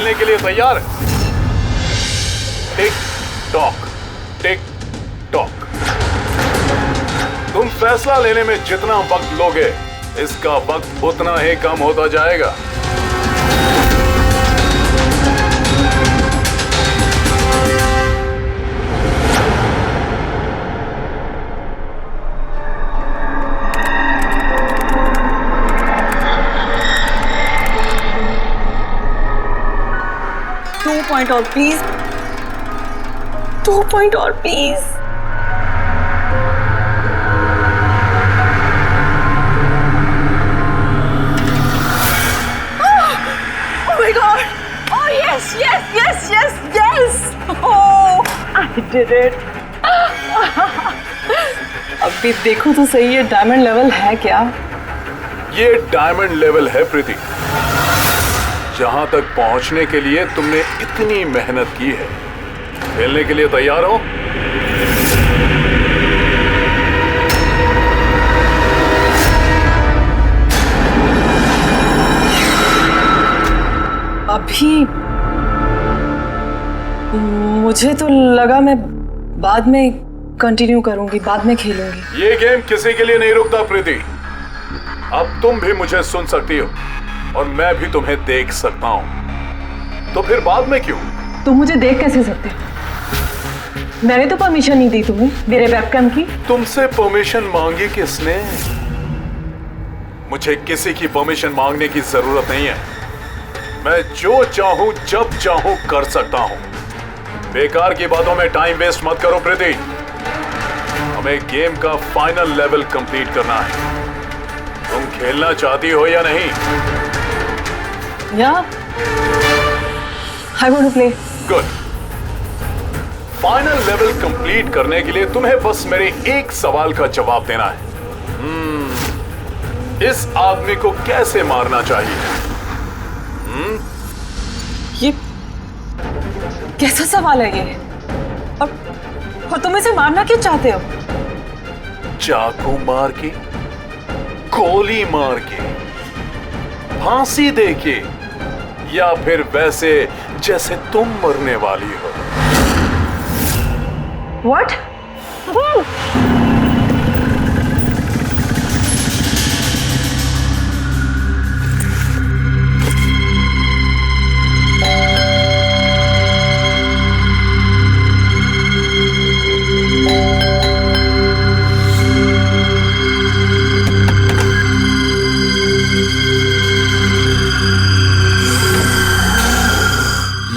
खेलने के लिए तैयार है? Tick tock, tick tock. तुम फैसला लेने में जितना वक्त लोगे, इसका वक्त उतना ही कम होता जाएगा। पॉइंट और प्लीज, 2 पॉइंट और please. Oh my God! Oh yes, yes, yes, yes, yes! Oh, I did it! अभी देखो तो सही, ये डायमंड लेवल है क्या? ये डायमंड लेवल है प्रीति। जहां तक पहुंचने के लिए तुमने इतनी मेहनत की है। खेलने के लिए तैयार हो? अभी मुझे तो लगा मैं बाद में कंटिन्यू करूंगी, बाद में खेलूंगी। ये गेम किसी के लिए नहीं रुकता प्रीति। अब तुम भी मुझे सुन सकती हो और मैं भी तुम्हें देख सकता हूं, तो फिर बाद में क्यों? तुम मुझे देख कैसे सकते? मैंने तो परमिशन नहीं दी तुम्हें मेरे वेबकैम की। तुमसे परमिशन मांगी किसने? मुझे किसी की परमिशन मांगने की जरूरत नहीं है। मैं जो चाहूं जब चाहूं कर सकता हूं। बेकार की बातों में टाइम वेस्ट मत करो प्रीति। हमें गेम का फाइनल लेवल कंप्लीट करना है। तुम खेलना चाहती हो या नहीं? Yeah, I want to play. Good. Final level complete करने के लिए तुम्हें बस मेरे एक सवाल का जवाब देना है। इस आदमी को कैसे मारना चाहिए? ये कैसा सवाल है ये? और तुम इसे मारना क्यों चाहते हो? चाकू मार के, गोली मार के, फांसी दे के, या फिर वैसे जैसे तुम मरने वाली हो? What?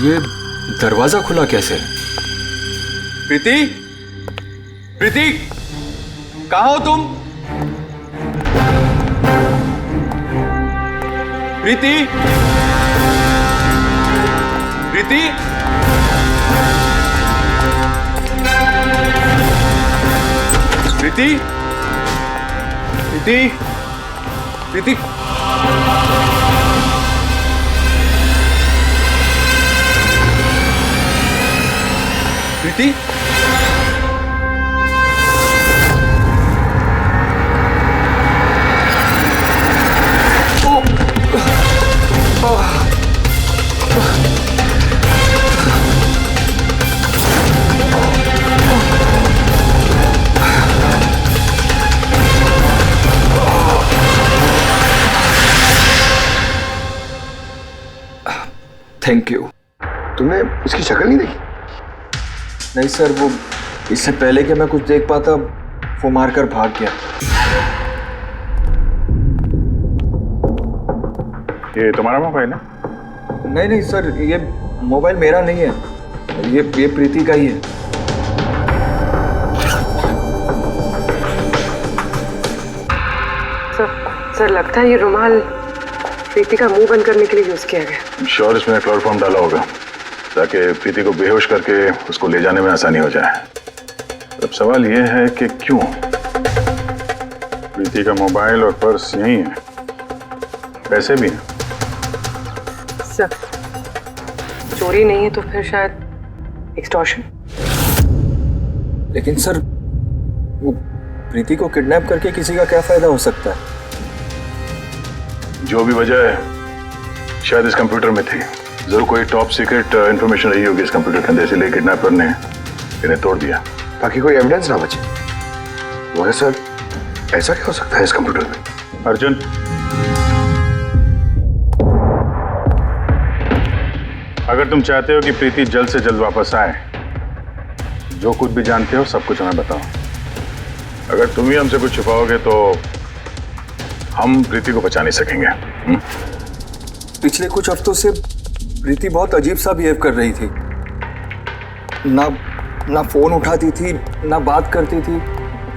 ये दरवाजा खुला कैसे? प्रीति, प्रीति, कहाँ हो तुम? प्रीति, प्रीति, प्रीति, प्रीति, प्रीति। प्रीति, थैंक यू। तुमने इसकी शक्ल नहीं देखी? नहीं सर, वो इससे पहले कि मैं कुछ देख पाता वो मारकर भाग गया। ये तुम्हारा मोबाइल है? नहीं नहीं सर, ये मोबाइल मेरा नहीं है, ये प्रीति का ही है। सर लगता है ये रुमाल प्रीति का मुंह बंद करने के लिए यूज किया गया। श्योर इसमें क्लोरोफॉर्म डाला होगा ताकि प्रीति को बेहोश करके उसको ले जाने में आसानी हो जाए। अब सवाल यह है कि क्यों? प्रीति का मोबाइल और पर्स यही है, पैसे भी हैं। सर चोरी नहीं है तो फिर शायद एक्सटॉर्शन। लेकिन सर, वो प्रीति को किडनैप करके किसी का क्या फायदा हो सकता है? जो भी वजह है शायद इस कंप्यूटर में थी। जरूर कोई टॉप सीक्रेट इंफॉर्मेशन रही होगी इस कंप्यूटर के अंदर, इसलिए किडनैपर ने इन्हें तोड़ दिया ताकि कोई एविडेंस ना बचे। वो है सर, ऐसा क्या हो सकता है इस कंप्यूटर में? अर्जुन, अगर तुम चाहते हो कि प्रीति जल्द से जल्द वापस आए, जो कुछ भी जानते हो सब कुछ हमें बताओ। अगर तुम ही हमसे कुछ छुपाओगे तो हम प्रीति को बचा नहीं सकेंगे। पिछले कुछ हफ्तों से प्रीति बहुत अजीब सा बिहेव कर रही थी। ना फोन उठाती थी, ना बात करती थी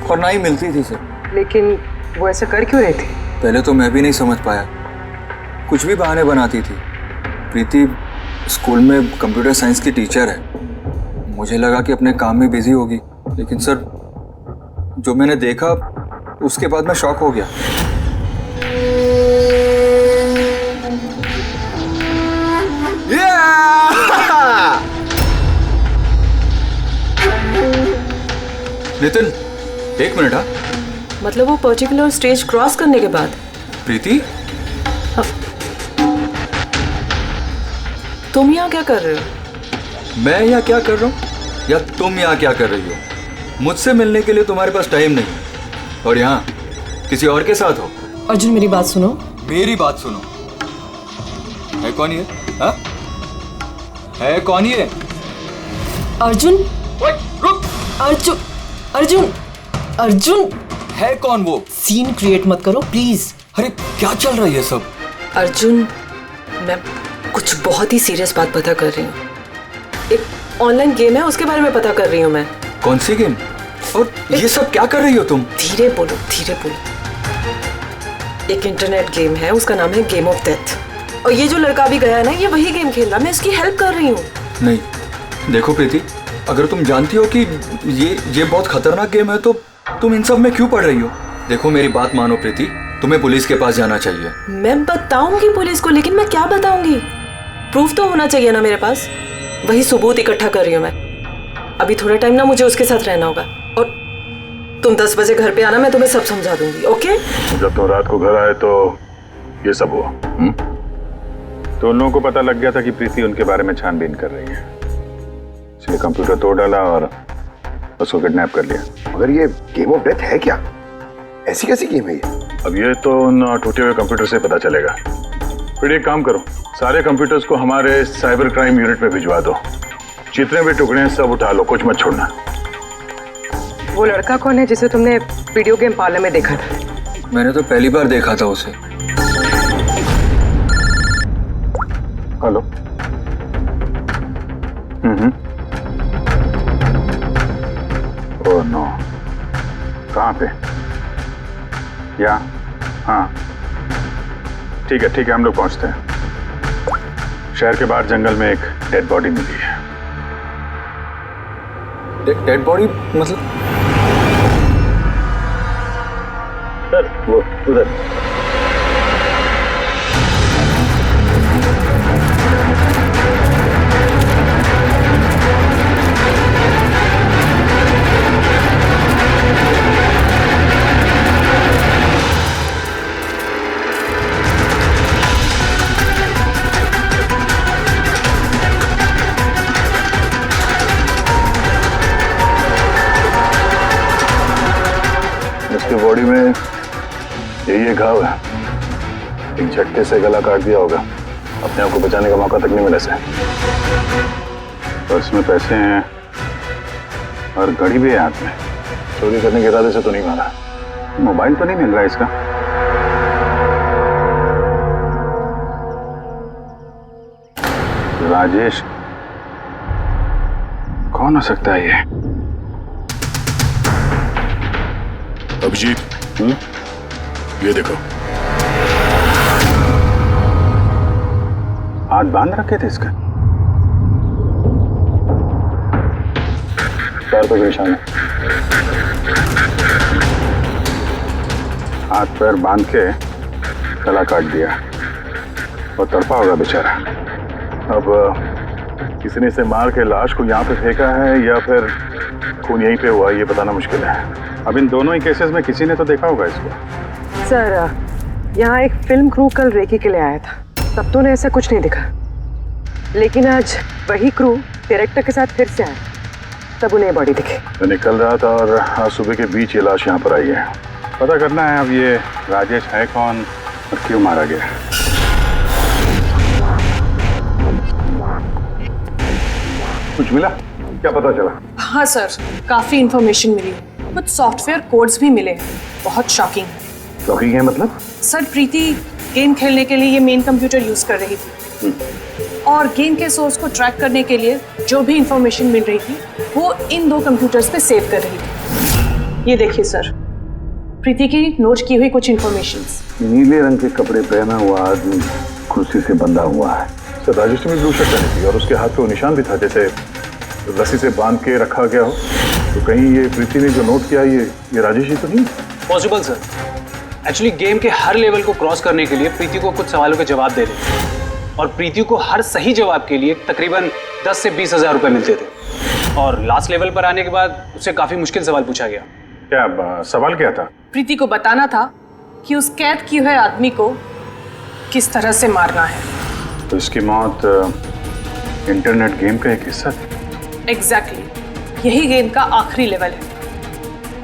और ना ही मिलती थी सर। लेकिन वो ऐसा कर क्यों रही थी? पहले तो मैं भी नहीं समझ पाया, कुछ भी बहाने बनाती थी। प्रीति स्कूल में कंप्यूटर साइंस की टीचर है, मुझे लगा कि अपने काम में बिजी होगी, लेकिन सर जो मैंने देखा उसके बाद मैं शॉक हो गया। नितिन, एक मिनट। हाँ, मतलब वो पर्टिकुलर स्टेज क्रॉस करने के बाद? प्रीति, तुम यहाँ क्या कर रहे हो? मैं यहाँ क्या कर रहा हूँ या तुम यहाँ क्या कर रही हो? मुझसे मिलने के लिए तुम्हारे पास टाइम नहीं और यहाँ किसी और के साथ हो। अर्जुन मेरी बात सुनो। मेरी बात सुनो। है कौन ये? हाँ? है कौन ये? अर्जुन, रुक। अर्जुन, अर्जुन, अर्जुन, है कौन वो? सीन क्रिएट मत करो प्लीज। अरे क्या चल रहा है ये सब? अर्जुन, मैं कुछ बहुत ही सीरियस बात पता कर रही हूँ। एक ऑनलाइन गेम है, उसके बारे में पता कर रही हूँ मैं। कौन सी गेम? और ये सब क्या कर रही हो तुम? धीरे बोलो, धीरे बोलो। एक इंटरनेट गेम है, उसका नाम है गेम ऑफ डेथ। और ये जो लड़का भी गया है ना, ये वही गेम खेल रहा है, मैं इसकी हेल्प कर रही हूँ। नहीं, देखो प्रीति, अगर तुम जानती हो कि ये बहुत खतरनाक गेम है तो तुम इन सब में क्यों पड़ रही हो? देखो मेरी बात मानो प्रीति, तुम्हें पुलिस के पास जाना चाहिए। मैं बताऊंगी पुलिस को, लेकिन मैं क्या बताऊंगी? प्रूफ तो होना चाहिए ना मेरे पास। वही सबूत इकट्ठा कर रही हूँ मैं। अभी थोड़ा टाइम ना मुझे उसके साथ रहना होगा और तुम 10 बजे घर पे आना, मैं तुम्हें सब समझा दूंगी। ओके? जब तुम रात को घर आए तो ये सब हुआ। तो उन लोगों को पता लग गया था कि प्रीति उनके बारे में छानबीन कर रही है, इसलिए कंप्यूटर तोड़ डाला और उसको किडनैप कर लिया। मगर ये गेम ऑफ डेथ है क्या? ऐसी कैसी गेम है ये? अब ये तो उन टूटे हुए कंप्यूटर से पता चलेगा। फिर एक काम करो, सारे कंप्यूटर्स को हमारे साइबर क्राइम यूनिट में भिजवा दो। जितने भी टुकड़े हैं सब उठा लो, कुछ मत छोड़ना। वो लड़का कौन है जिसे तुमने वीडियो गेम पार्लर में देखा था? मैंने तो पहली बार देखा था उसे। हेलो। ओह नो, कहाँ पे? या हाँ ठीक है हम लोग पहुंचते हैं। शहर के बाहर जंगल में एक डेड बॉडी मिली है। डेड बॉडी मतलब? सर वो उधर। उसकी बॉडी में ये घाव है, एक झटके से गला काट दिया होगा। अपने आप को बचाने का मौका तक नहीं मिला से। पर्स में पैसे हैं और घड़ी भी है हाथ में। चोरी करने के इरादे से तो नहीं मारा। मोबाइल तो नहीं मिल रहा है इसका। राजेश कौन हो सकता है ये? अभिजीत, ये देखो। हाथ बांध रखे थे इसका। पैर पे निशान है। हाथ पैर बांध के गला काट दिया और तड़पा होगा बेचारा। अब किसी ने इसे मार के लाश को यहाँ पे फेंका है या फिर खून यहीं पे हुआ, ये बताना मुश्किल है। अब इन दोनों ही केसेस में किसी ने तो देखा होगा इसको। सर, यहाँ एक फिल्म क्रू कल रेकी के लिए आया था, तब तो ने ऐसा कुछ नहीं दिखा। लेकिन आज वही क्रू डायरेक्टर के साथ फिर से आए, तब उन्हें बॉडी दिखी। मैं निकल रहा था और आज सुबह के बीच ये लाश यहाँ पर आई है। पता करना है अब ये राजेश है कौन और क्यों मारा गया। कुछ मिला? क्या पता चला? हाँ सर, काफी इंफॉर्मेशन मिली, कुछ सॉफ्टवेयर कोड्स भी मिले, बहुत शॉकिंग। शॉकिंग है मतलब? सर प्रीति गेम खेलने के लिए ये मेन कंप्यूटर यूज कर रही थी और गेम के सोर्स को ट्रैक करने के लिए जो भी इंफॉर्मेशन मिल रही थी वो इन 2 कंप्यूटर्स पे सेव कर रही थी। ये देखिए सर, प्रीति की नोट की हुई कुछ इंफॉर्मेशंस। नीले रंग के कपड़े पहना हुआ आदमी कुर्सी से बंधा हुआ है। सर राजेश में ब्लू शर्ट पहनी थी और उसके हाथ पे वो निशान भी था जैसे रस्सी से बांध के रखा गया हो। तो कहीं ये प्रीति ने जो नोट किया ये राजेश ही तो नहीं? Possible sir. एक्चुअली गेम के हर लेवल को क्रॉस करने के लिए प्रीति को कुछ सवालों के जवाब दे रहे और प्रीति को हर सही जवाब के लिए तकरीबन 10 से 20 हज़ार रुपये मिलते थे। और लास्ट लेवल पर आने के बाद उससे काफ़ी मुश्किल सवाल पूछा गया। क्या सवाल क्या था? प्रीति को बताना था कि उस कैद किए हुए आदमी को किस तरह से मारना है। तो इसकी मौत इंटरनेट गेम का एक हिस्सा थी? एग्जैक्टली, यही गेम का आखिरी लेवल है।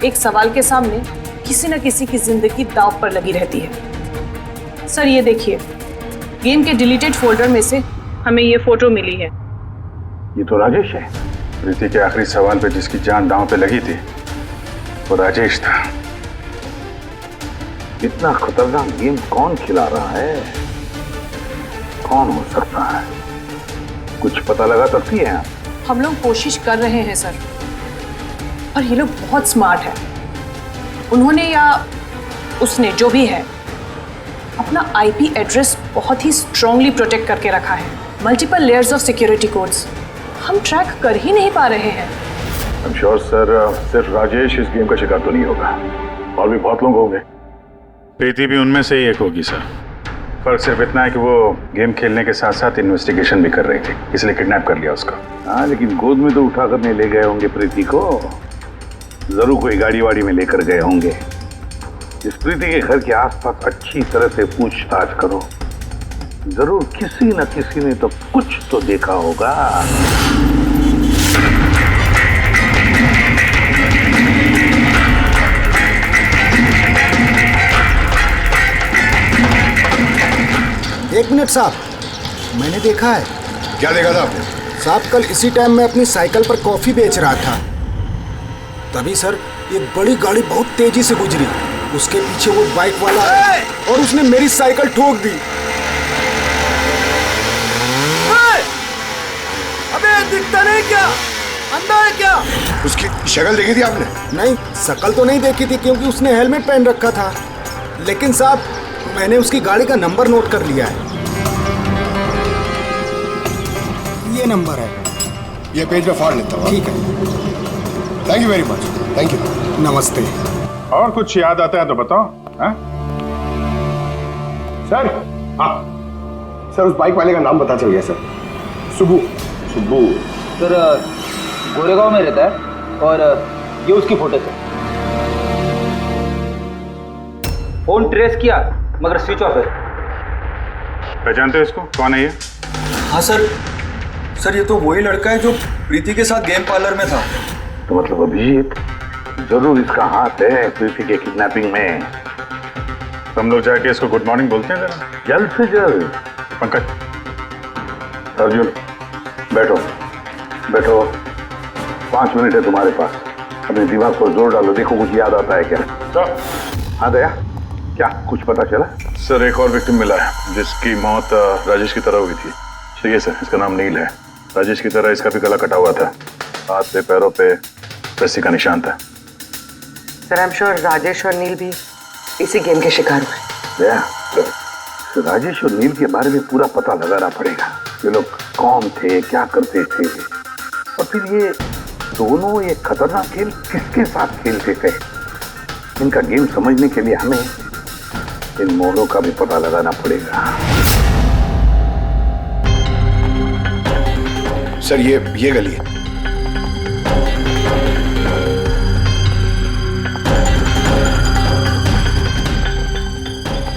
एक सवाल के सामने किसी न किसी की जिंदगी दांव पर लगी रहती है। सर ये देखिए, गेम के डिलीटेड फोल्डर में से हमें ये फोटो मिली है। ये तो राजेश है। प्रीति के आखिरी सवाल पे जिसकी जान दांव पे लगी थी वो राजेश था। इतना खतरनाक गेम कौन खिला रहा है? कौन हो सकता है? कुछ पता लगा सकती है आप? हम लोग कोशिश कर रहे हैं सर, और ये लोग बहुत स्मार्ट है। उन्होंने या उसने जो भी है अपना आईपी एड्रेस बहुत ही स्ट्रांगली प्रोटेक्ट करके रखा है। Multiple layers of security codes हम ट्रैक कर ही नहीं पा रहे हैं। I'm sure, सर सिर्फ राजेश इस गेम का शिकार तो नहीं होगा, और भी बहुत लोग होंगे। प्रीति भी उनमें से ही एक होगी सर। फर्क सिर्फ इतना है कि वो गेम खेलने के साथ साथ इन्वेस्टिगेशन भी कर रही थी, इसलिए किडनैप कर लिया उसका। हाँ, लेकिन गोद में तो उठा कर नहीं ले गए होंगे प्रीति को। जरूर कोई गाड़ी वाड़ी में लेकर गए होंगे। इस प्रीति के घर के आसपास अच्छी तरह से पूछताछ करो। जरूर किसी न किसी ने तो कुछ तो देखा होगा। एक मिनट साहब, मैंने देखा है। क्या देखा था आपने? साहब कल इसी टाइम मैं अपनी साइकिल पर कॉफी बेच रहा था, तभी सर एक बड़ी गाड़ी बहुत तेजी से गुजरी। उसके पीछे वो बाइक वाला है और उसने मेरी साइकिल ठोक दी। अबे दिखता नहीं क्या? अंधा है क्या? उसकी शक्ल देखी थी आपने? नहीं, शक्ल तो नहीं देखी थी क्योंकि उसने हेलमेट पहन रखा था, लेकिन साहब मैंने उसकी गाड़ी का नंबर नोट कर लिया है। ये नंबर है। ये पेज में फाड़ लेता हूँ। ठीक है, thank you very much. Thank you. नमस्ते। और कुछ याद आता है तो बताओ। हाँ सर? हाँ सर, उस बाइक वाले का नाम पता चल गया सर। सुबू। सुब्बू सर गोरेगांव में रहता है और ये उसकी फोटो है। फोन ट्रेस किया मगर स्विच ऑफ है। पहचानते हो इसको? कौन है ये? हाँ सर ये तो वही लड़का है जो प्रीति के साथ गेम पार्लर में था। तो मतलब अभिजीत जरूर इसका हाथ है प्रीति के किडनैपिंग में। हम लोग जाके इसको गुड मॉर्निंग बोलते हैं जरा, जल्द से जल्द। पंकज, अर्जुन, बैठो बैठो, 5 मिनट है तुम्हारे पास। अपने दिमाग पर जोर डालो, देखो कुछ याद आता है क्या। सर? हाँ दया, क्या कुछ पता चला? सर एक और विक्टिम मिला है जिसकी मौत राजेश की तरह हुई थी। ठीक है सर, इसका नाम नील है। राजेश की तरह इसका भी गला कटा हुआ था, हाथ पे पैरों पे रस्सी का निशान था। Sir I am sure Rajesh और नील भी इसी गेम के शिकार हुए। तो राजेश और नील के बारे में पूरा पता लगाना पड़ेगा। ये लोग कौन थे, क्या करते थे, और फिर ये दोनों ये खतरनाक खेल किसके साथ खेलते थे। इनका गेम समझने के लिए हमें इन मोड़ों का भी पता लगाना पड़ेगा। सर ये गली है।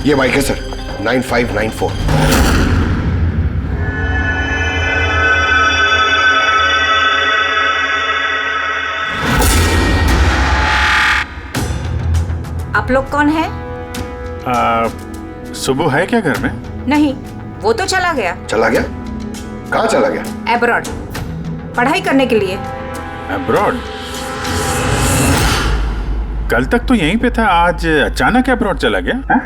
ये बाइक है सर, 9594। आप लोग कौन हैं? सुबह है क्या घर में? नहीं, वो तो चला गया। चला गया? कहाँ चला गया? एब्रॉड, पढ़ाई करने के लिए। एब्रॉड? कल तक तो यहीं पे था, आज अचानक एब्रॉड चला गया? है?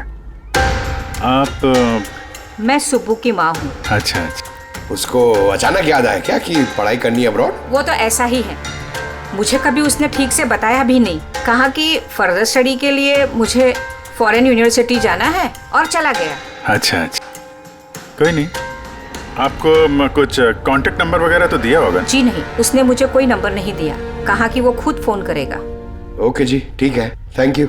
आप मैं सुब्बू की माँ हूँ। अच्छा अच्छा। उसको अचानक याद आया क्या कि पढ़ाई करनी है अब्रॉड? वो तो ऐसा ही है, मुझे कभी उसने ठीक से बताया भी नहीं। कहा कि फर्दर स्टडी के लिए मुझे फॉरेन यूनिवर्सिटी जाना है और चला गया। अच्छा अच्छा, कोई नहीं। आपको कुछ कांटेक्ट नंबर वगैरह तो दिया होगा? जी नहीं, उसने मुझे कोई नंबर नहीं दिया, कहा कि वो खुद फोन करेगा। ओके जी, ठीक है, थैंक यू।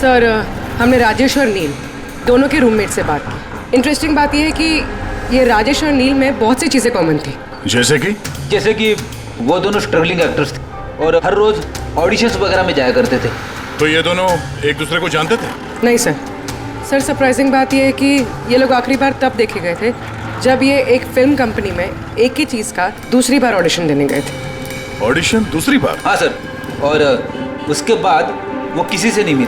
सर, हमने राजेश और नील दोनों के रूममेट से बात की। इंटरेस्टिंग बात यह है कि ये राजेश और नील में बहुत सी चीज़ें कॉमन थी। जैसे कि वो दोनों स्ट्रगलिंग एक्टर्स थे और हर रोज ऑडिशंस वगैरह में जाया करते थे। तो ये दोनों एक दूसरे को जानते थे? नहीं सर। सर, सरप्राइजिंग बात यह है कि ये लोग आखिरी बार तब देखे गए थे जब ये एक फिल्म कंपनी में एक ही चीज़ का दूसरी बार ऑडिशन देने गए थे। ऑडिशन दूसरी बार? हाँ सर, और उसके बाद वो किसी से नहीं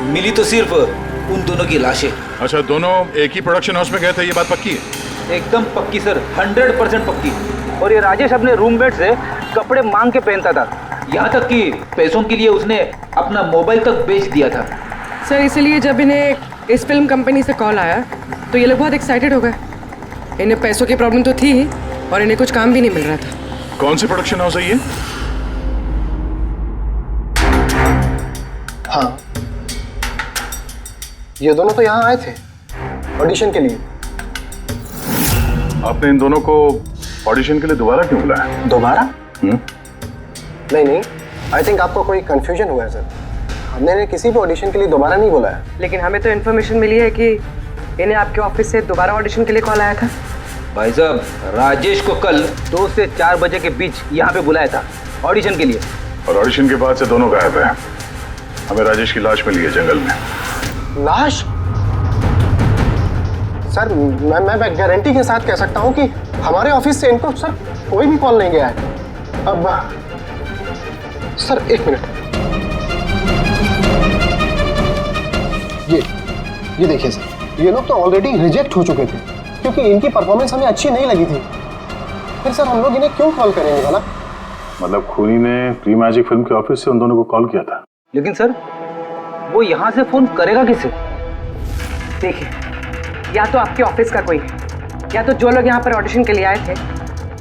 मिली तो सिर्फ उन दोनों की लाशें। अच्छा, दोनों एक ही प्रोडक्शन हाउस में गए थे, ये बात पक्की है? एकदम पक्की सर, 100% पक्की। और ये राजेश अपने रूममेट से कपड़े मांग के पहनता था, यहाँ तक कि पैसों के लिए उसने अपना मोबाइल तक बेच दिया था। सर, इसलिए जब इन्हें इस फिल्म कंपनी से कॉल आया तो ये लोग बहुत एक्साइटेड हो गए। इन्हें पैसों की प्रॉब्लम तो थी ही और इन्हें कुछ काम भी नहीं मिल रहा था। कौन सी प्रोडक्शन हाउस है ये? हाँ, ये दोनों तो यहाँ आए थे ऑडिशन के लिए। आपने इन दोनों को ऑडिशन के लिए दोबारा क्यों बुलाया? दोबारा? नहीं, आई थिंक आपको कोई कंफ्यूजन हुआ है सर। हमने इन्हें किसी भी ऑडिशन के लिए दोबारा नहीं बुलाया। लेकिन हमें तो इन्फॉर्मेशन मिली है कि इन्हें आपके ऑफिस से दोबारा ऑडिशन के लिए कॉल आया था। भाई साहब, राजेश को कल 2 से 4 बजे के बीच यहाँ पे बुलाया था ऑडिशन के लिए। और ऑडिशन के बाद से दोनों गायब हैं। हमें राजेश की लाश मिली है जंगल में। लाश? सर, मैं गारंटी के साथ कह सकता हूँ कि हमारे ऑफिस से इनको सर कोई भी कॉल नहीं गया है। अब सर, एक मिनट, ये देखिए सर, ये लोग तो ऑलरेडी रिजेक्ट हो चुके थे क्योंकि इनकी परफॉर्मेंस हमें अच्छी नहीं लगी थी। फिर सर हम लोग इन्हें क्यों कॉल करेंगे भला? मतलब खूनी ने प्री मैजिक फिल्म के ऑफिस से उन दोनों को कॉल किया था। लेकिन सर, वो यहाँ से फोन करेगा किसे? देखिए, या तो आपके ऑफिस का कोई है, या तो जो लोग यहाँ पर ऑडिशन के लिए आए थे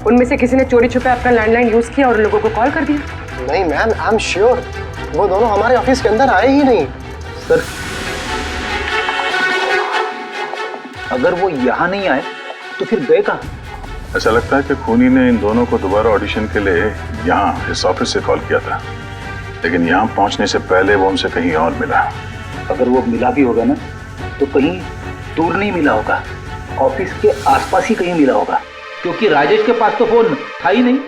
उनमें से किसी ने चोरी छुपे अपना लैंडलाइन यूज किया और लोगों को कॉल कर दिया। नहीं मैम, आई एम श्योर वो दोनों हमारे ऑफिस के अंदर आए ही नहीं। सर, अगर वो यहाँ नहीं आए तो फिर गए कहाँ? ऐसा लगता है कि खूनी ने इन दोनों को दोबारा ऑडिशन के लिए यहाँ इस ऑफिस से कॉल किया था, लेकिन यहाँ पहुँचने से पहले वो उनसे कहीं और मिला। अगर वो मिला भी होगा ना तो कहीं दूर नहीं मिला होगा, ऑफिस के आसपास ही कहीं मिला होगा, क्योंकि राजेश के पास तो फोन था ही नहीं।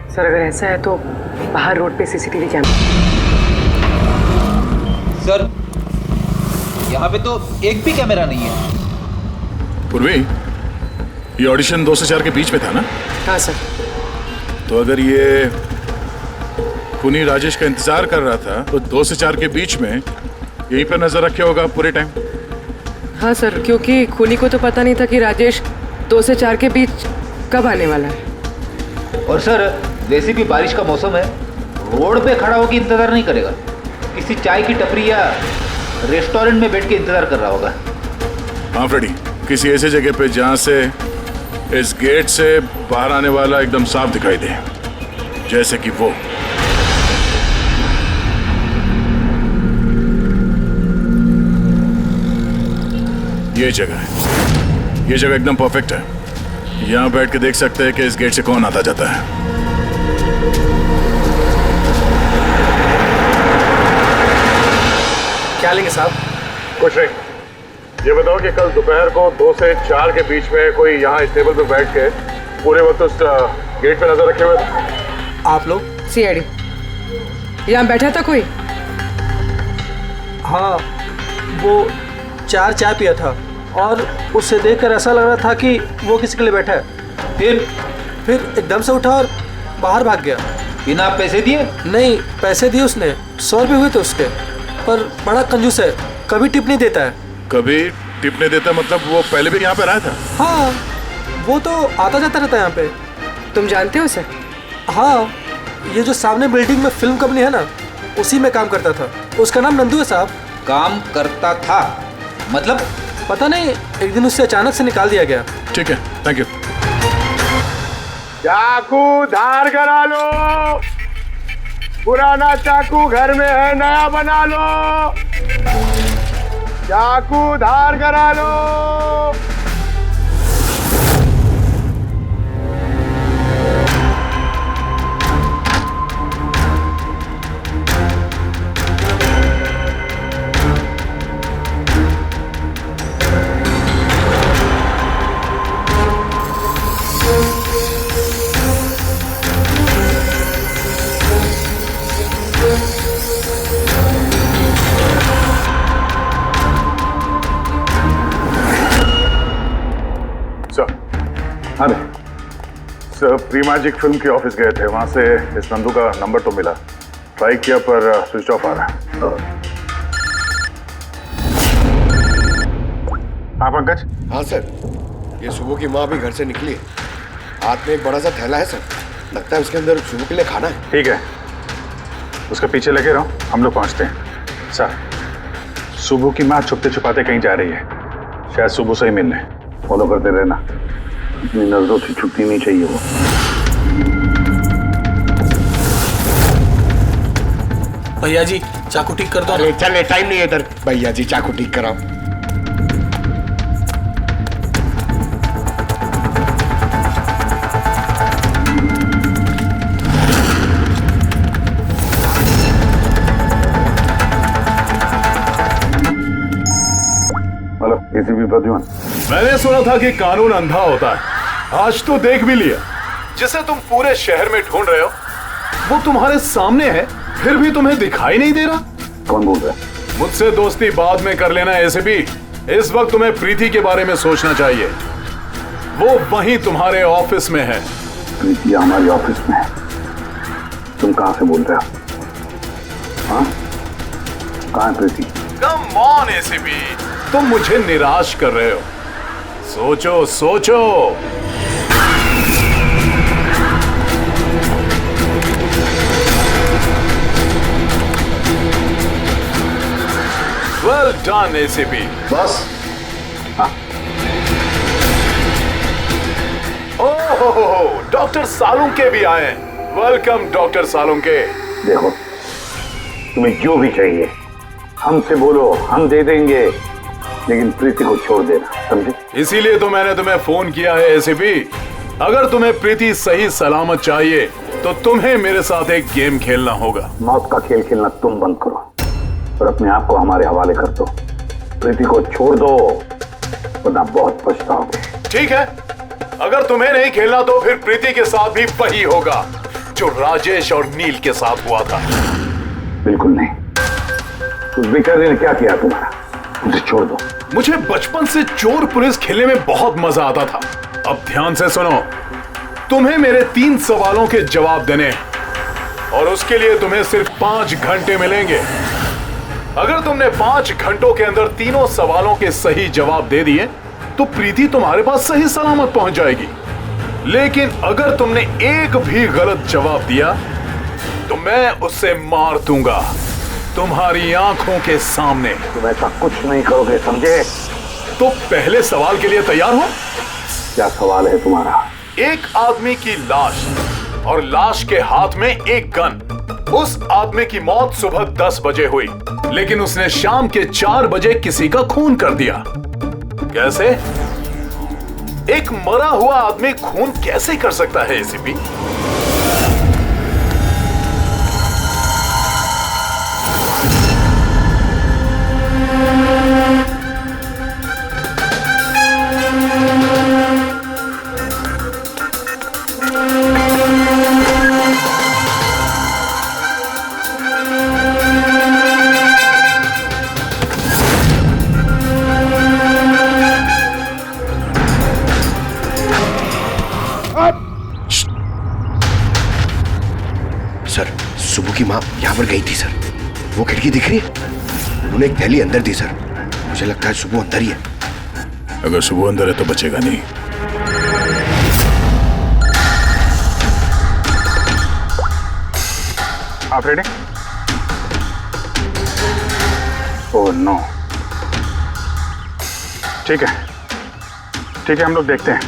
सर, अगर ऐसा है तो बाहर रोड पे सीसीटीवी कैमरा। सर, यहाँ पे तो एक भी कैमरा नहीं है। पूर्वी, ये ऑडिशन 2 से 4 के बीच में था ना? हाँ सर। तो अगर ये खूनी राजेश का इंतजार कर रहा था तो 2 से 4 के बीच में यहीं पर नजर रखे होगा पूरे टाइम। हाँ सर, क्योंकि खूनी को तो पता नहीं था कि राजेश 2 से 4 के बीच कब आने वाला है। और सर, वैसे भी बारिश का मौसम है, रोड पे खड़ा होकर इंतजार नहीं करेगा, किसी चाय की टपरी या रेस्टोरेंट में बैठ के इंतजार कर रहा होगा। हाँ फ्रेडी, किसी ऐसे जगह पे जहाँ से इस गेट से बाहर आने वाला एकदम साफ दिखाई दे, जैसे कि वो। ये जगह है, ये जगह एकदम परफेक्ट है। यहाँ बैठ के देख सकते हैं कि इस गेट से कौन आता जाता है। क्या लेंगे साहब? कुछ नहीं, ये बताओ कि कल दोपहर को 2 से 4 के बीच में कोई यहाँ इस टेबल पे बैठ के पूरे वक्त उस गेट पे नजर रखे हुए थे? आप लोग? सीआईडी यहाँ बैठा था कोई? हाँ, वो 4 चाय पिया था और उससे देखकर ऐसा लग रहा था कि वो किसी के लिए बैठा है। फिर एकदम से उठा और बाहर भाग गया। बिना पैसे दिए? नहीं, पैसे दिए उसने, 100 रुपये हुए थे उसके, पर बड़ा कंजूस है, कभी टिप नहीं देता है। कभी टिप नहीं देता मतलब वो पहले भी यहाँ पे रहा था? हाँ, वो तो आता जाता रहता है यहाँ पे। तुम जानते हो उसे? हाँ, ये जो सामने बिल्डिंग में फिल्म कंपनी है ना, उसी में काम करता था। उसका नाम नंदू है साहब। काम करता था मतलब? पता नहीं, एक दिन उससे अचानक से निकाल दिया गया। ठीक है, थैंक यू। चाकू धार करा लो, पुराना चाकू घर में है, नया बना लो। चाकू धार करा लो। अरे सर, प्री मैजिक फिल्म के ऑफिस गए थे, वहां से इस नंदू का नंबर तो मिला, ट्राई किया पर स्विच ऑफ आ रहा है। हाँ पंकज? हाँ सर, ये सुबह की माँ अभी घर से निकली है, हाथ में एक बड़ा सा थैला है सर, लगता है उसके अंदर सुबह के लिए खाना है। ठीक है, उसके पीछे लगे रहो, हम लोग पहुंचते हैं। सर, सुबह की माँ छुपते छुपाते कहीं जा रही है, शायद सुबह से ही मिलने। फॉलो करते रहना, अपनी नजरों से छुपनी नहीं चाहिए वो। भैया जी चाकू ठीक कर दो। अरे चल, टाइम नहीं है इधर। भैया जी चाकू ठीक कराओ। Hello, ACP Pradyuman. मैंने सुना था कि कानून अंधा होता है, आज तो देख भी लिया। जिसे तुम पूरे शहर में ढूंढ रहे हो वो तुम्हारे सामने है, फिर भी तुम्हें दिखाई नहीं दे रहा। कौन बोल रहा है? मुझसे दोस्ती बाद में कर लेना एसीपी, इस वक्त तुम्हें प्रीति के बारे में सोचना चाहिए। वो वहीं तुम्हारे ऑफिस में है। प्रीति हमारे ऑफिस में है? तुम कहां से बोल रहे हो? हाँ, कहां है प्रीति? कम ऑन एसीपी, तुम मुझे निराश कर रहे हो। सोचो सोचो। Well done ACP. बस? ओहो, डॉक्टर सालुंके भी आए हैं। Welcome doctor Salunke. देखो, तुम्हें जो भी चाहिए हमसे बोलो, हम दे देंगे, लेकिन प्रीति को छोड़ देना, समझे? इसीलिए तो मैंने तुम्हें फोन किया है एसीपी। अगर तुम्हें प्रीति सही सलामत चाहिए तो तुम्हें मेरे साथ एक गेम खेलना होगा। मौत का खेल खेलना तुम बंद करो और अपने आप को हमारे हवाले कर दो। प्रीति को छोड़ दो, वरना बहुत पछताओगे। ठीक है, अगर तुम्हें नहीं खेलना तो फिर प्रीति के साथ भी वही होगा जो राजेश और नील के साथ हुआ था। बिल्कुल नहीं। उस बेचारे ने क्या किया तुम्हारा? उसे छोड़ दो। मुझे बचपन से चोर पुलिस खेलने में बहुत मजा आता था। अब ध्यान से सुनो, तुम्हें मेरे 3 सवालों के जवाब देने हैं और उसके लिए तुम्हें सिर्फ 5 घंटे मिलेंगे। अगर तुमने 5 घंटों के अंदर तीनों सवालों के सही जवाब दे दिए तो प्रीति तुम्हारे पास सही सलामत पहुंच जाएगी। लेकिन अगर तुमने एक भी गलत जवाब दिया तो मैं उससे मार दूंगा तुम्हारी आंखों के सामने। तुम ऐसा कुछ नहीं करोगे, समझे? तो पहले सवाल के लिए तैयार हो? क्या सवाल है तुम्हारा? एक आदमी की लाश और लाश के हाथ में एक गन। उस आदमी की मौत सुबह 10 बजे हुई, लेकिन उसने शाम के 4 बजे किसी का खून कर दिया। कैसे? एक मरा हुआ आदमी खून कैसे कर सकता है एसीपी? सर, सुबह की माँ यहाँ पर गई थी सर। वो खिड़की दिख रही है, उन्होंने एक थैली अंदर दी सर। मुझे लगता है सुबह अंदर ही है। अगर सुबह अंदर है तो बचेगा नहीं। आप रेडी? Oh no. ठीक है, हम लोग देखते हैं।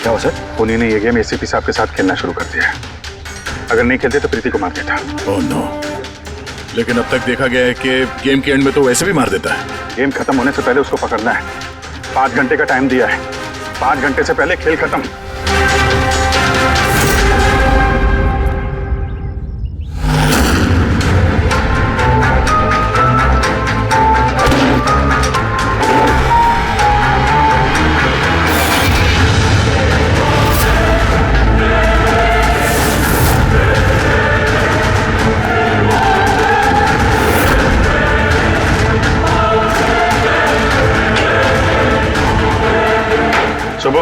क्या हो सर? उन्हीं ने ये गेम एसीपी साहब के साथ खेलना शुरू कर दिया है। अगर नहीं खेलते तो प्रीति को मार देता। Oh no. लेकिन अब तक देखा गया है कि गेम के एंड में तो वैसे भी मार देता है। गेम खत्म होने से पहले उसको पकड़ना है। 5 घंटे का टाइम दिया है। 5 घंटे से पहले खेल खत्म। सुबह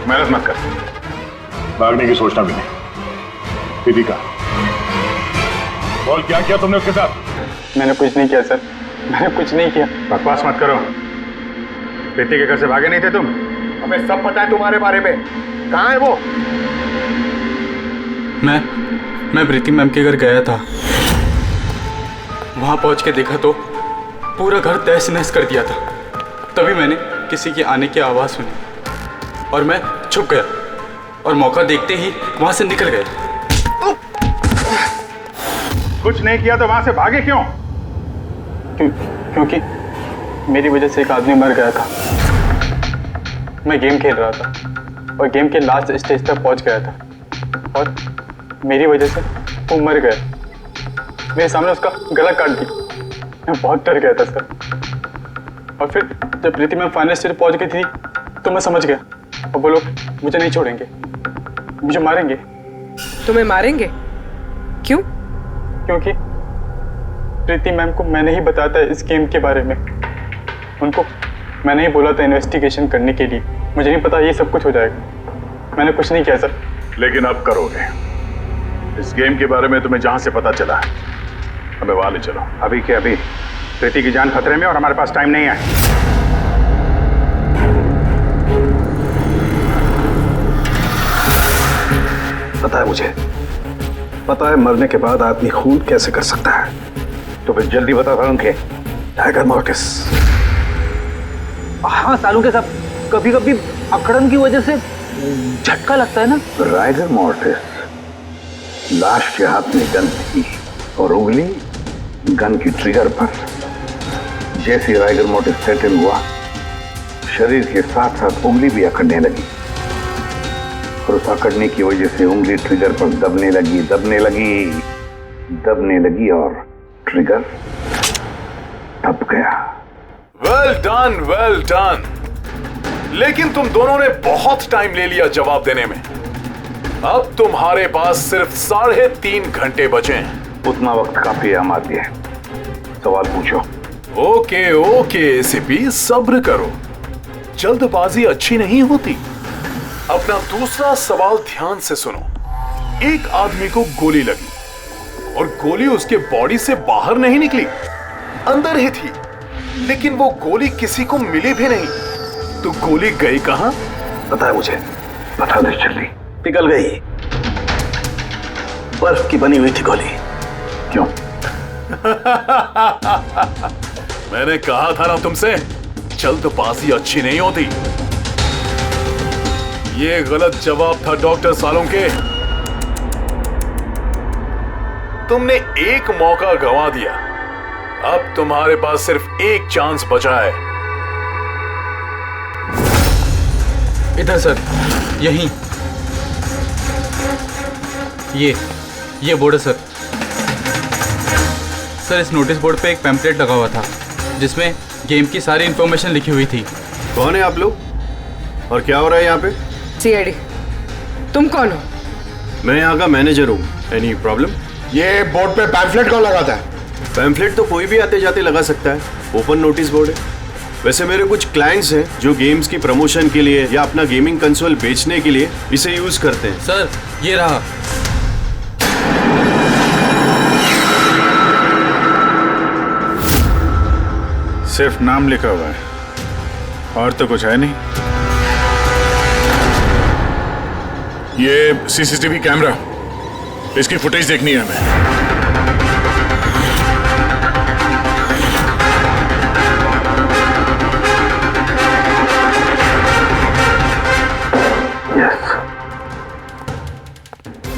मेहनत मत कर। भागने की सोचना भी नहीं। प्रीति का बोल, क्या किया तुमने उसके साथ? मैंने कुछ नहीं किया सर, मैंने कुछ नहीं किया। बकवास मत करो। प्रीति के घर से भागे नहीं थे तुम? हमें सब पता है तुम्हारे बारे में। कहाँ है वो? मैं प्रीति मैम के घर गया था। वहां पहुंच के देखा तो पूरा घर तहस नहस कर दिया था। तभी मैंने किसी के आने की आवाज़ सुनी और मैं छुप गया और मौका देखते ही वहां से निकल गया। कुछ नहीं किया तो वहां से भागे क्यों? क्योंकि मेरी वजह से एक आदमी मर गया था। मैं गेम खेल रहा था और गेम के लास्ट स्टेज तक पहुंच गया था और मेरी वजह से वो मर गया। मेरे सामने उसका गला काट दी। मैं बहुत डर गया था सर। और फिर जब प्रीति मैम फाइनल स्टेज पहुंच गई थी तो मैं समझ गया और वो लोग मुझे नहीं छोड़ेंगे, मुझे मारेंगे। तुम्हें मारेंगे? क्यों? क्योंकि प्रीति मैम को मैंने ही बताया था इस गेम के बारे में। उनको मैंने ही बोला था इन्वेस्टिगेशन करने के लिए। मुझे नहीं पता ये सब कुछ हो जाएगा। मैंने कुछ नहीं किया सर। लेकिन अब करोगे। इस गेम के बारे में तुम्हें जहां से पता चला हमें वहां ले चलो। अभी के अभी। प्रीति की जान खतरे में और हमारे पास टाइम नहीं है। पता है मुझे, पता है मरने के बाद आदमी खून कैसे कर सकता है। तो फिर जल्दी बता सालुंके के टाइगर मॉर्टिस। हाँ सालुंके साहब, कभी कभी अकड़न की वजह से झटका लगता है ना। टाइगर मॉर्टिस लाश के हाथ में गन थी और उंगली गन की ट्रिगर पर। जैसे टाइगर मॉर्टिस सेटल हुआ, शरीर के साथ साथ उंगली भी अकड़ने लगी और उस अकड़ने की वजह से उंगली ट्रिगर पर दबने लगी और ट्रिगर दब गया। Well done. लेकिन तुम दोनों ने बहुत टाइम ले लिया जवाब देने में। अब तुम्हारे पास सिर्फ 3.5 घंटे बचे हैं। उतना वक्त काफी है हमारे लिए। सवाल पूछो। ओके एसीपी, सब्र करो। जल्दबाजी अच्छी नहीं होती। अपना दूसरा सवाल ध्यान से सुनो। एक आदमी को गोली लगी और गोली उसके बॉडी से बाहर नहीं निकली, अंदर ही थी। लेकिन वो गोली किसी को मिली भी नहीं। तो गोली गई कहां? पता है मुझे, पता नहीं चली, पिघल गई। बर्फ की बनी हुई थी गोली। क्यों? मैंने कहा था ना तुमसे, जल्दबाजी अच्छी नहीं होती। ये गलत जवाब था डॉक्टर सालुंके। तुमने एक मौका गंवा दिया। अब तुम्हारे पास सिर्फ एक चांस बचा है। इधर सर, यहीं। ये बोर्ड है सर। सर, इस नोटिस बोर्ड पे एक पैम्पलेट लगा हुआ था जिसमें गेम की सारी इंफॉर्मेशन लिखी हुई थी। कौन है आप लोग और क्या हो रहा है यहाँ पे? सीआईडी। तुम कौन हो? मैं यहाँ का मैनेजर हूँ। Any problem? ये बोर्ड पे पैम्फलेट कौन लगाता है? पैम्फलेट तो कोई भी आते जाते लगा सकता है। ओपन नोटिस बोर्ड है। वैसे मेरे कुछ क्लाइंट्स हैं जो गेम्स की प्रमोशन के लिए या अपना गेमिंग कंसोल बेचने के लिए इसे यूज करते हैं। सर ये रहा। सिर्फ नाम लिखा हुआ है और तो कुछ है नहीं। ये सीसीटीवी कैमरा, इसकी फुटेज देखनी है हमें।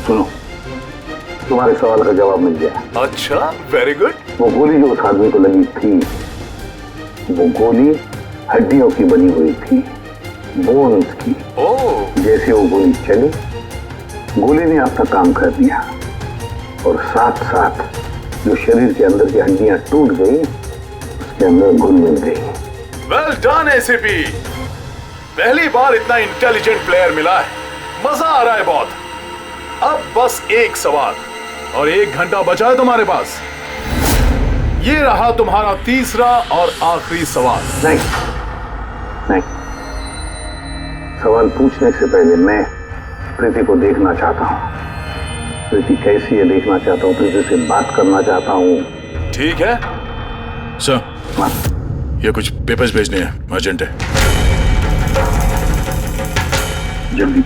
सुनो, तुम्हारे सवाल का जवाब मिल गया। अच्छा, वेरी गुड। वो गोली जो उस आदमी को लगी थी, वो गोली हड्डियों की बनी हुई थी, बोन्स की। जैसे वो गोली चली, गोली ने अपना काम कर दिया और साथ साथ जो शरीर के अंदर की हड्डियां टूट गई, उसके अंदर घुल मिल गई। वेल डन एसीपी, पहली बार इतना इंटेलिजेंट प्लेयर मिला है, मजा आ रहा है बहुत। अब बस एक सवाल और 1 घंटा बचा है तुम्हारे पास। ये रहा तुम्हारा तीसरा और आखिरी सवाल। नहीं, सवाल पूछने से पहले मैं प्रीति को देखना चाहता हूँ। प्रीति कैसी है देखना चाहता हूँ, प्रीति से बात करना चाहता हूँ। ठीक है सर, ये कुछ पेपर्स भेजने हैं, अर्जेंट है। जल्दी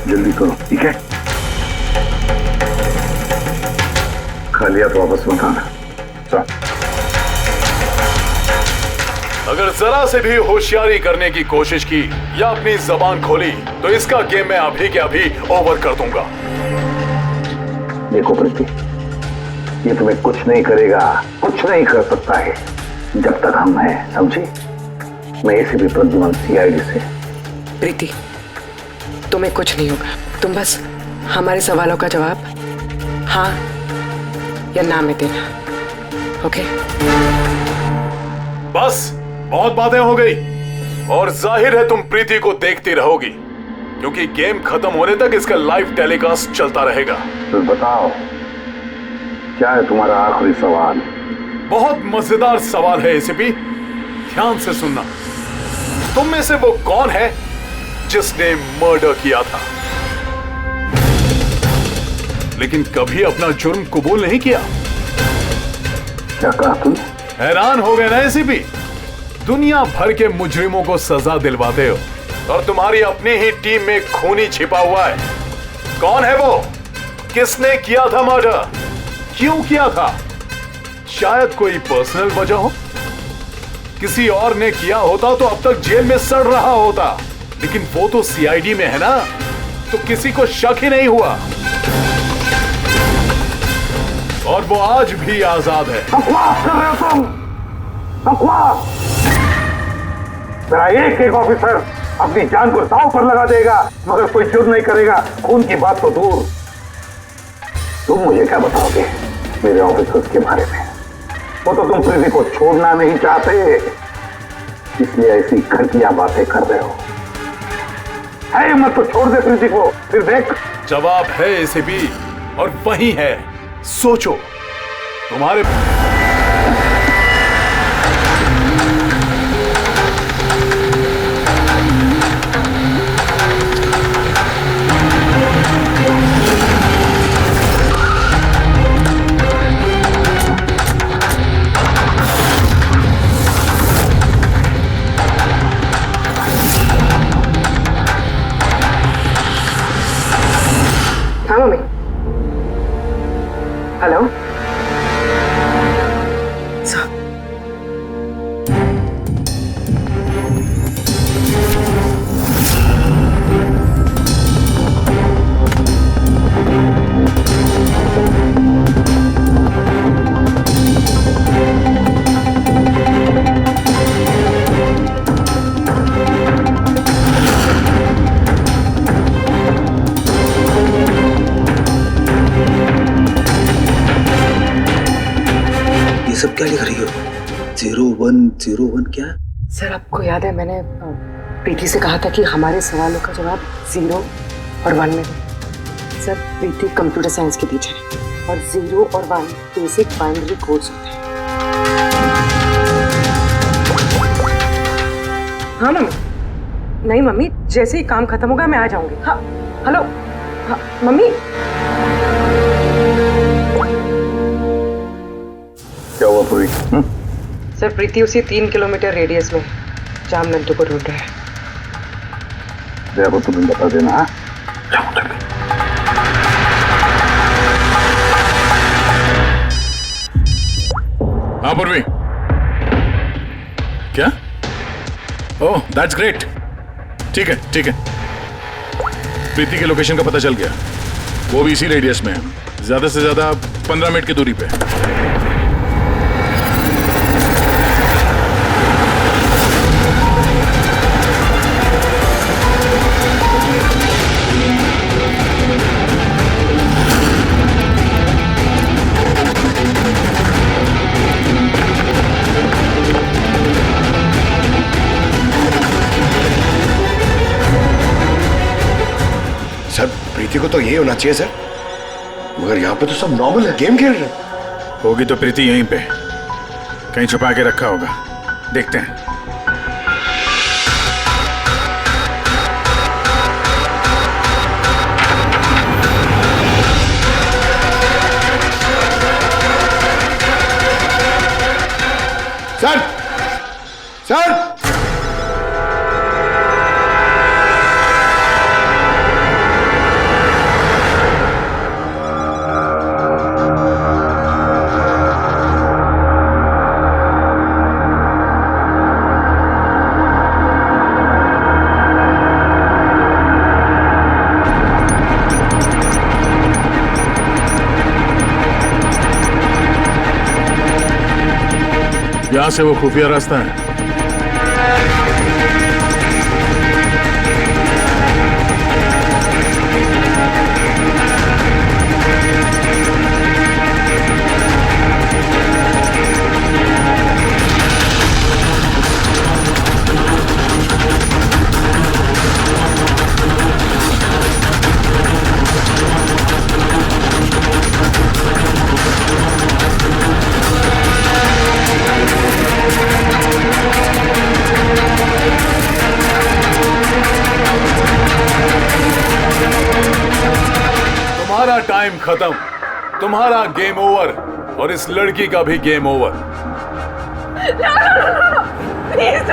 जल्दी करो, ठीक है? खा लिया तो वापस मत आना। अगर जरा से भी होशियारी करने की कोशिश की या अपनी जबान खोली तो इसका गेम मैं अभी के अभी ओवर कर दूंगा। देखो प्रीति, ये तुम्हें कुछ नहीं करेगा, कुछ नहीं कर सकता है जब तक हम हैं, समझी? मैं एसीपी प्रद्युमन सीआईडी से। प्रीति, तुम्हें कुछ नहीं होगा, तुम बस हमारे सवालों का जवाब हाँ या ना में देना, ओके? बस बहुत बातें हो गई और जाहिर है तुम प्रीति को देखती रहोगी क्योंकि गेम खत्म होने तक इसका लाइव टेलीकास्ट चलता रहेगा। तो बताओ, क्या है तुम्हारा आखिरी सवाल? बहुत मजेदार सवाल है एसीपी, ध्यान से सुनना। तुम में से वो कौन है जिसने मर्डर किया था लेकिन कभी अपना जुर्म कबूल नहीं किया? क्या कहा तुम? हैरान हो गए ना एसीपी? दुनिया भर के मुजरिमों को सजा दिलवाते हो और तुम्हारी अपनी ही टीम में खूनी छिपा हुआ है। कौन है वो? किसने किया था मर्डर? क्यों किया था? शायद कोई पर्सनल वजह हो। किसी और ने किया होता तो अब तक जेल में सड़ रहा होता, लेकिन वो तो सीआईडी में है ना, तो किसी को शक ही नहीं हुआ और वो आज भी आजाद है। बकवास कर रहे हो तुम, बकवास। मेरा एक ऑफिसर अपनी जान को दांव पर लगा देगा मगर कोई जुर्म नहीं करेगा। खून की बात तो दूर, तुम मुझे क्या बताओगे मेरे ऑफिसर्स के बारे में? वो तो तुम प्रीति को छोड़ना नहीं चाहते, इसलिए ऐसी घटिया बातें कर रहे हो। है हिम्मत तो छोड़ दे प्रीति को, फिर देख। जवाब है एसीपी और वही है, सोचो। तुम्हारे हाँ मम्मी। हेलो। सब क्या लिख रही हो? 0101 क्या? सर आपको याद है मैंने प्रीति से कहा था कि हमारे सवालों का जवाब 0 और 1 में दे। सर प्रीति कंप्यूटर साइंस की टीचर है और 0 और 1 बेसिक बाइनरी कोड्स होते हैं। हाँ मम्मी। नहीं मम्मी, जैसे ही काम खत्म होगा मैं आ जाऊंगी। हाँ हेलो। हाँ मम्मी। क्या हुआ पूरी? सर प्रीति उसी 3 किलोमीटर रेडियस में जहाँ नंदू को ढूंढ रहा है। दया को तुम्हें बता देना। हाँ हाँ पूर्वी, क्या? Oh that's great. ठीक है ठीक है, प्रीति के लोकेशन का पता चल गया, वो भी इसी रेडियस में है, ज्यादा से ज्यादा 15 मिनट की दूरी पे। सर प्रीति को तो यही होना चाहिए सर, मगर यहाँ पे तो सब नॉर्मल है, गेम खेल रहे हैं। होगी तो प्रीति यहीं पे कहीं छुपा के रखा होगा, देखते हैं। सर सर यहां से वो खुफिया रास्ता है। तुम्हारा टाइम खत्म, तुम्हारा गेम ओवर, और इस लड़की का भी गेम ओवर। प्लीज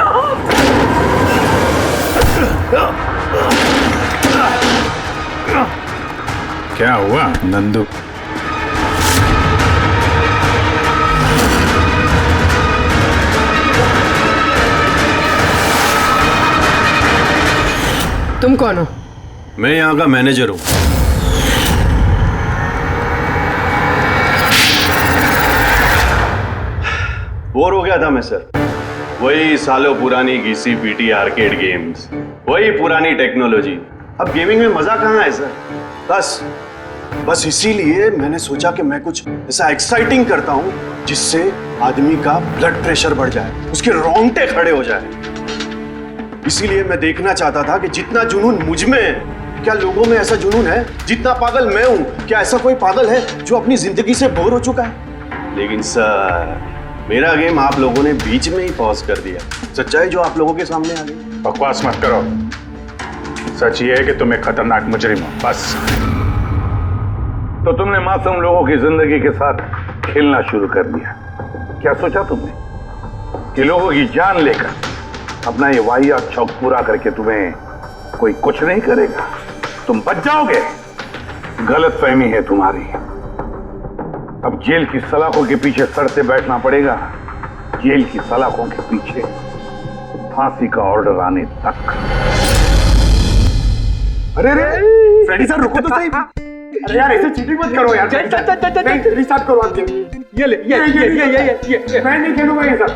क्या हुआ नंदू? तुम कौन हो? मैं यहाँ का मैनेजर हूँ। बोर हो गया था मैं सर, वही सालों पुरानी घिसी पीटी आर्केड गेम्स, वही पुरानी टेक्नोलॉजी। अब गेमिंग में मजा कहाँ है सर? बस इसीलिए मैंने सोचा कि मैं कुछ ऐसा एक्साइटिंग करता हूँ जिससे आदमी का ब्लड प्रेशर बढ़ जाए, उसके रोंगटे खड़े हो जाए। इसीलिए मैं देखना चाहता था कि जितना जुनून मुझ में है, क्या लोगों में ऐसा जुनून है? जितना पागल मैं हूं, क्या ऐसा कोई पागल है जो अपनी जिंदगी से बोर हो चुका है? लेकिन सर मेरा गेम आप लोगों ने बीच में ही पॉज कर दिया। सच्चाई जो आप लोगों के सामने आ गई। बकवास मत करो, सच ये है कि तुम एक खतरनाक मुजरिम हो, बस। तो तुमने मासूम लोगों की जिंदगी के साथ खेलना शुरू कर दिया। क्या सोचा तुमने कि लोगों की जान लेकर अपना ये वाहियात शौक पूरा करके तुम्हें कोई कुछ नहीं करेगा, तुम बच जाओगे? गलतफहमी है तुम्हारी। अब जेल की सलाखों के पीछे सड़ते बैठना पड़ेगा, जेल की सलाखों के पीछे फांसी का ऑर्डर आने तक। अरे फ्रेडी सर रुको तो सही। अरे यार ऐसे चीटिंग मत करो यार। रिस्टार्ट करो आप गेम। ये ले ये मैं नहीं खेलूंगा ये सब।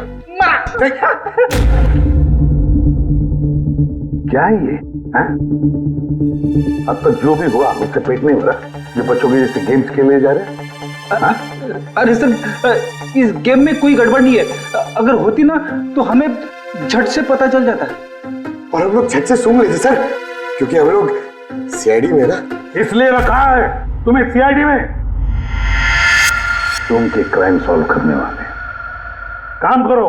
क्या है ये? अब तक जो भी हुआ उससे पेट नहीं हो रहा, ये बच्चों के जैसे गेम्स खेले जा रहे हैं। अरे सर इस गेम में कोई गड़बड़ नहीं है, अगर होती ना तो हमें झट से पता चल जाता। और हम लोग झट से सूंघ लेते सर, क्योंकि हम लोग सीआईडी में ना। इसलिए रखा है तुम्हें सीआईडी में, तुम के क्राइम सॉल्व करने वाले। काम करो।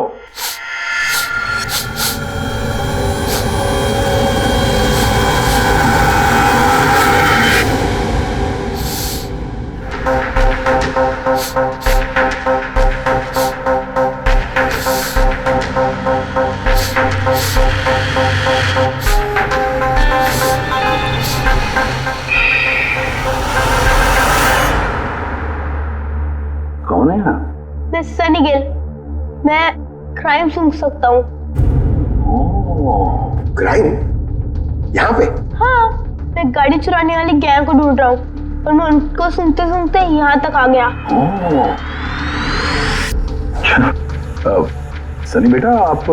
सनी गिल। मैं क्राइम सुन सकता हूँ। क्राइम? यहाँ पे? हाँ, मैं गाड़ी चुराने वाली गैंग को ढूंढ रहा हूँ और मैं उनको सुनते सुनते यहाँ तक आ गया। सनी बेटा, आप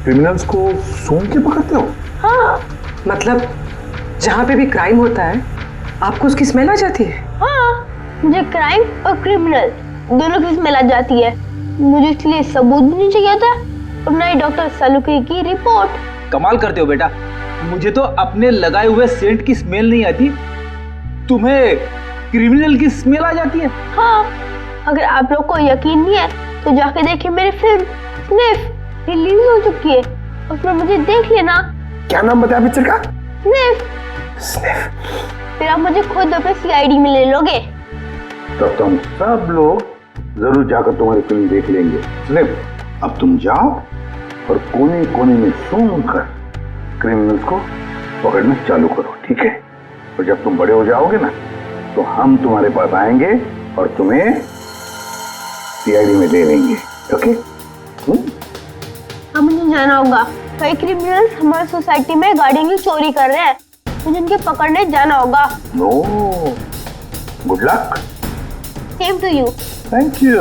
क्रिमिनल्स को सूंघ के पकड़ते हो? हाँ, मतलब जहाँ पे भी क्राइम होता है आपको उसकी स्मेल आ जाती है? हाँ, मुझे क्राइम और क्रिमिनल दोनों की स्मेल आ जाती है। मुझे इसलिए सबूत भी नहीं चाहिए था और ना ही डॉक्टर सलूके की रिपोर्ट। कमाल करते हो बेटा, मुझे तो अपने लगाए हुए सेंट की स्मेल नहीं आती, तुम्हें क्रिमिनल की स्मेल आ जाती है। हाँ, अगर आप लोग को यकीन नहीं है तो जाके देखिए मेरी फिल्म स्निफ रिलीज हो चुकी है, उसमें मुझे देख लेना। क्या नाम बताया पिक्चर का? स्निफ। फिर आप मुझे खुद अपने सीआईडी में ले लोगे। तब तो हम सब लोग जरूर जाकर तुम्हारी फिल्म देख लेंगे। स्निफ, अब तुम जाओ और कोने कोने में सूंघ कर क्रिमिनल्स को पकड़ना चालू करो, ठीक है? और जब तुम बड़े हो जाओगे ना तो हम तुम्हारे पास आएंगे और तुम्हें सीआईडी में दे देंगे, ओके? अब मुझे जाना होगा, कई क्रिमिनल्स हमारी सोसाइटी में गाड़ियों की चोरी कर रहे हैं, मुझे उनके पकड़ने जाना होगा। No, good luck. Same to you. Thank you.